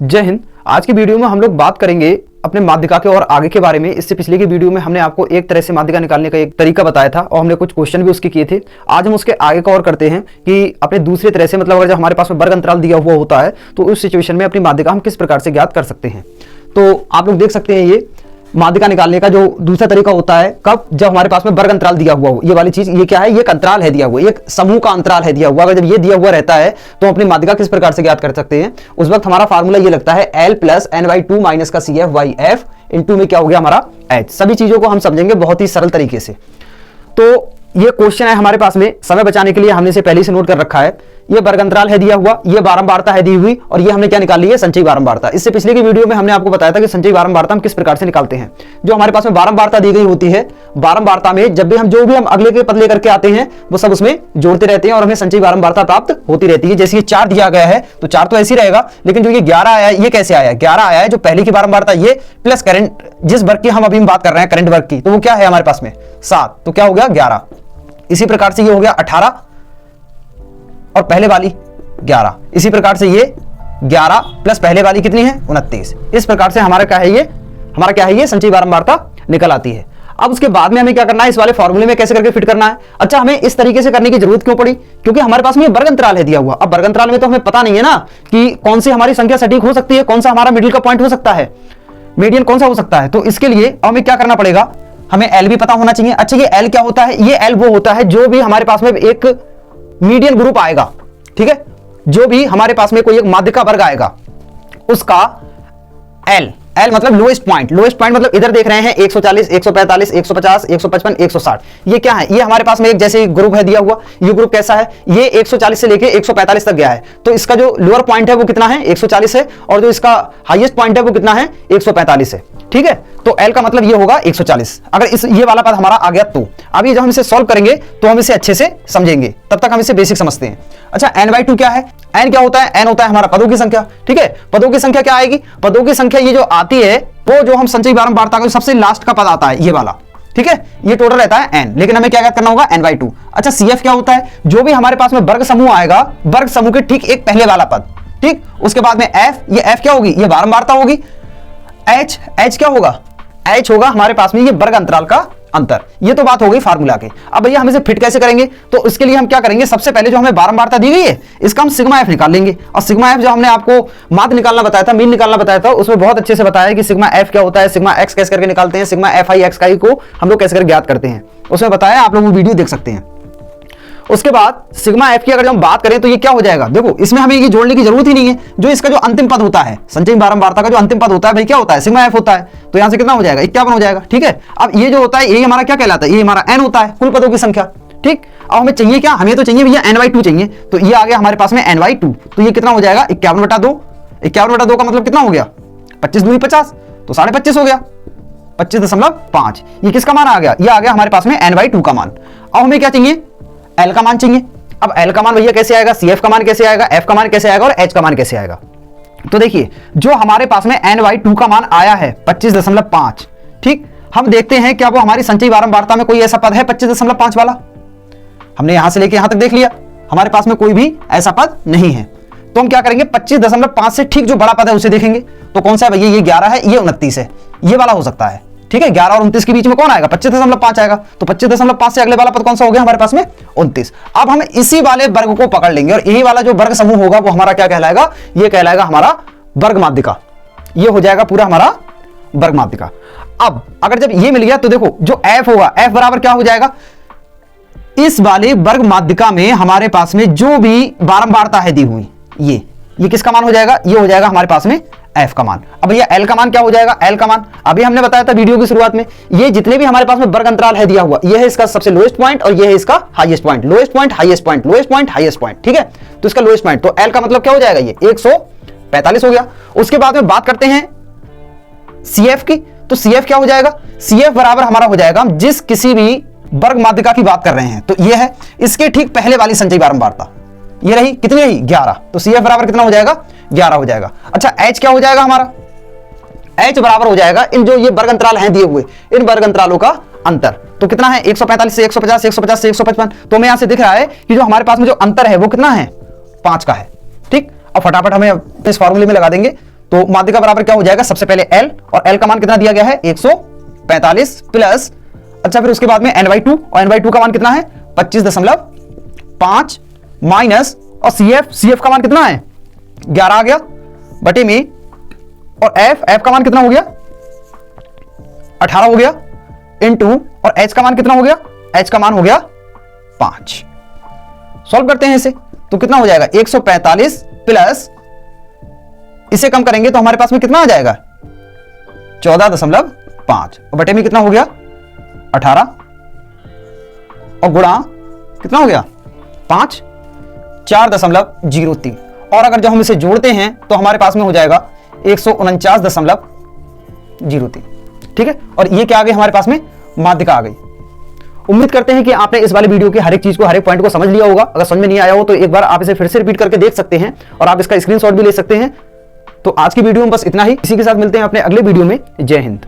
जय हिंद। आज की वीडियो में हम लोग बात करेंगे अपने माध्यिका के और आगे के बारे में। इससे पिछले की वीडियो में हमने आपको एक तरह से माध्यिका निकालने का एक तरीका बताया था और हमने कुछ क्वेश्चन भी उसके किए थे। आज हम उसके आगे का और करते हैं कि अपने दूसरे तरह से, मतलब अगर जब हमारे पास में वर्ग अंतराल दिया हुआ होता है तो उस सिचुएशन में अपनी माध्यिका हम किस प्रकार से ज्ञात कर सकते हैं। तो आप लोग देख सकते हैं ये माध्यिका निकालने का जो दूसरा तरीका होता है, कब? जब हमारे पास में वर्ग अंतराल दिया हुआ हो। ये वाली चीज, ये क्या है? ये एक अंतराल है दिया हुआ, एक समूह का अंतराल है दिया हुआ। अगर जब ये दिया हुआ रहता है तो अपनी माध्यिका किस प्रकार से ज्ञात कर सकते हैं। उस वक्त हमारा फार्मूला ये लगता है L प्लस n/2 माइनस का CF/F इंटू में क्या हो गया हमारा H। सभी चीजों को हम समझेंगे बहुत ही सरल तरीके से। तो ये क्वेश्चन है हमारे पास में, समय बचाने के लिए हमने इसे पहले से नोट कर रखा है। ये वर्ग अंतराल है दिया हुआ, ये बारंबारता है दी हुई, और ये हमने क्या निकाल ली है? संचयी बारंबारता। इससे पिछले की वीडियो में हमने आपको बताया था कि संचयी बारंबारता हम किस प्रकार से निकालते हैं। जो हमारे पास में बारंबारता दी गई होती है, बारंबारता में जब भी हम जो भी हम अगले के पद लेकर के आते हैं वो सब उसमें जोड़ते रहते हैं और हमें संचयी बारंबारता प्राप्त होती रहती है। जैसे ये 4 दिया गया है तो 4 तो ऐसे ही रहेगा, लेकिन जो ये 11 आया है, ये कैसे आया? 11 आया है जो पहले की बारंबारता ये प्लस करंट, जिस वर्ग की हम अभी बात कर रहे हैं करंट वर्ग की, तो वो क्या है हमारे पास में 7, तो क्या हो गया 11। इसी प्रकार से ये हो गया 18 और पहले वाली 11। इसी प्रकार से ये 11 प्लस पहले वाली कितनी है? 29। इस प्रकार से हमारा क्या है? ये संचयी बारंबारता निकल आती है। अब उसके बाद में हमें क्या करना है? इस वाले फॉर्मूले में कैसे करके फिट करना है। अच्छा, हमें इस तरीके से करने की जरूरत क्यों पड़ी? क्योंकि हमारे पास में वर्ग अंतराल है दिया हुआ। अब वर्ग अंतराल में तो हमें पता नहीं है ना कि कौन सी हमारी संख्या सटीक हो सकती है, कौन सा हमारा मिडिल का पॉइंट हो सकता है, मीडियन कौन सा हो सकता है। तो इसके लिए हमें क्या करना पड़ेगा? हमें L भी पता होना चाहिए। अच्छा, ये L क्या होता है? ये L वो होता है जो भी हमारे पास में एक मीडियन ग्रुप आएगा, ठीक है, जो भी हमारे पास में कोई एक माध्यिका वर्ग आएगा उसका L मतलब लोएस्ट पॉइंट। लोएस्ट पॉइंट मतलब इधर देख रहे हैं 140, 145, 150, 155, 160। ये क्या है? ये हमारे पास में एक जैसे ग्रुप है दिया हुआ। ये ग्रुप कैसा है? ये 140 से लेके 145 तक गया है। तो इसका जो लोअर पॉइंट है वो कितना है? 140 है, और जो इसका हाईएस्ट पॉइंट है वो कितना है? 145 है, ठीक है। तो L का मतलब ये होगा 140। अगर ये वाला पद हमारा आ गया तो अभी जब हम इसे सॉल्व करेंगे तो हम इसे अच्छे से समझेंगे, तब तक हम इसे बेसिक समझते हैं। अच्छा, n/2 क्या है? n क्या होता है? n होता है हमारा पदों की संख्या, ठीक है। पदों की संख्या क्या आएगी? पदों की संख्या ये जो आती है वो जो हम संचयी बारंबारता का सबसे लास्ट का पद आता है ये वाला, ठीक है। ये टोटल रहता है n, लेकिन हमें क्या करना होगा? n/2। अच्छा, CF क्या होता है? जो भी हमारे पास में वर्ग समूह आएगा, वर्ग समूह के ठीक एक पहले वाला पद, ठीक। उसके बाद में F, ये F क्या होगी? ये बारंबारता होगी। H क्या होगा? H होगा हमारे पास में ये वर्ग अंतराल का अंतर। ये तो बात हो गई फार्मूला के। अब भैया हम इसे फिट कैसे करेंगे? तो इसके लिए हम क्या करेंगे? सबसे पहले जो हमें बारंबारता दी गई है इसका हम सिग्मा एफ निकाल लेंगे। और सिग्मा एफ जो हमने आपको माध्य निकालना बताया था, मीन निकालना बताया था, उसमें बहुत अच्छे से बताया कि सिग्मा एफ क्या होता है, सिग्मा एक्स कैसे करके निकालते हैं, सिग्मा एफ आई एक्स का को हम लोग कैसे करके ज्ञात करते हैं, उसमें बताया। आप लोग वो वीडियो देख सकते हैं। उसके बाद सिग्मा एफ की अगर हम बात करें तो ये क्या हो जाएगा? देखो, इसमें हमें ये जोड़ने की जरूरत ही नहीं है। जो इसका जो अंतिम पद होता है, संचयी बारंबारता का जो अंतिम पद होता है भाई क्या होता है? सिग्मा एफ होता है। तो यहां से कितना हो जाएगा? 51 हो जाएगा, ठीक है। अब ये जो होता है ये हमारा क्या कहलाता है? ये हमारा n होता है, कुल पदों की संख्या, ठीक। अब हमें चाहिए क्या? हमें तो चाहिए भैया n/2 चाहिए। तो ये आ गया हमारे पास में n/2। तो ये कितना हो जाएगा? 51/2। 51/2 का मतलब कितना हो गया? 25 दूनी 50, तो 25.5 हो गया, 25.5। ये किसका मान आ गया? ये आ गया हमारे पास में n/2 का मान। अब हमें क्या चाहिए? L का मान चाहिए। अब L का मान भैया कैसे आएगा? CF का मान कैसे आएगा? F का मान कैसे आएगा? और H का मान कैसे आएगा? तो देखिए, जो हमारे पास में n/2 का मान आया है 25.5, ठीक। हम देखते हैं क्या वो हमारी संचयी बारंबारता में कोई ऐसा पद है 25.5 वाला? हमने यहां से लेके यहां तक देख लिया, हमारे पास में कोई भी ऐसा पद नहीं है। तो हम क्या करेंगे? 25.5 से ठीक जो बड़ा पद है उसे देखेंगे। तो कौन सा है भैया? ये 11 है, ये 29 है, ये वाला हो सकता है, ठीक है। 11 और 29 के बीच में कौन आएगा? 25.5 आएगा। तो 25.5 से अगले वाला पद कौन सा हो गया हमारे पास में? 29। अब हम इसी वाले वर्ग को पकड़ लेंगे और यही वाला जो वर्ग समूह होगा वो हमारा क्या कहलाएगा? ये कहलाएगा हमारा वर्ग माध्यिका। ये हो जाएगा पूरा हमारा वर्ग माध्यिका। अब अगर जब ये मिल गया तो देखो, जो F होगा, F बराबर क्या हो जाएगा? इस वाले वर्ग माध्यिका में हमारे पास में जो भी बारंबारता है दी हुई, ये किसका मान हो जाएगा? ये हो जाएगा हमारे पास में F का मान। अब भैया L का मान क्या हो जाएगा? L का मान अभी हमने बताया था वीडियो की शुरुआत में, ये जितने भी हमारे पास में वर्ग अंतराल है दिया हुआ, ये है इसका सबसे लोएस्ट पॉइंट और ये है इसका highest point. Lowest point, highest point, lowest point, highest point, ठीक है। तो इसका लोएस्ट पॉइंट, तो L का मतलब क्या हो जाएगा? ये 145 हो गया। उसके बाद में बात करते हैं CF की। तो CF क्या हो जाएगा? CF बराबर हमारा हो जाएगा, हम जिस किसी भी वर्ग माध्यिका की बात कर रहे हैं, तो ये है इसके ठीक पहले वाली संचयी बारंबारता, ये रही, कितनी रही? 11। तो CF बराबर कितना हो जाएगा? 11 हो जाएगा। अच्छा, H क्या हो जाएगा हमारा? H बराबर हो जाएगा इन जो ये वर्ग अंतराल हैं दिए हुए, इन वर्ग अंतरालों का अंतर। तो कितना है? 145 से 150, 150 से 155। तो हमें यहां से दिख रहा है कि जो हमारे पास में जो अंतर है वो कितना है? 5 का है, ठीक। अब फटाफट हमें इस फॉर्मूले में लगा देंगे। तो माध्यिका बराबर क्या हो जाएगा, सबसे पहले L, और L का मान कितना दिया गया है 145 प्लस, अच्छा फिर उसके बाद में n/2, और n/2 का मान कितना है 25.5 माइनस, और CF का मान कितना है 11 आ गया बटे में, और F का मान कितना हो गया 18 हो गया इनटू, और H का मान कितना हो गया, H का मान हो गया 5। सॉल्व करते हैं इसे, तो कितना हो जाएगा 145 प्लस, इसे कम करेंगे तो हमारे पास में कितना आ जाएगा 14.5, और बटे में कितना हो गया 18, और गुणा कितना हो गया 5, 4.03, और अगर जब हम इसे जोड़ते हैं तो हमारे पास में हो जाएगा 149.03। ठीक है, और ये क्या आ गई हमारे पास में माध्यिका आ गई। उम्मीद करते हैं कि आपने इस वाले वीडियो के हर एक चीज को, हर एक पॉइंट को समझ लिया होगा। अगर समझ में नहीं आया हो तो एक बार आप इसे फिर से रिपीट करके देख सकते हैं, और आप इसका स्क्रीनशॉट भी ले सकते हैं। तो आज की वीडियो में बस इतना ही, इसी के साथ मिलते हैं अपने अगले वीडियो में। जय हिंद।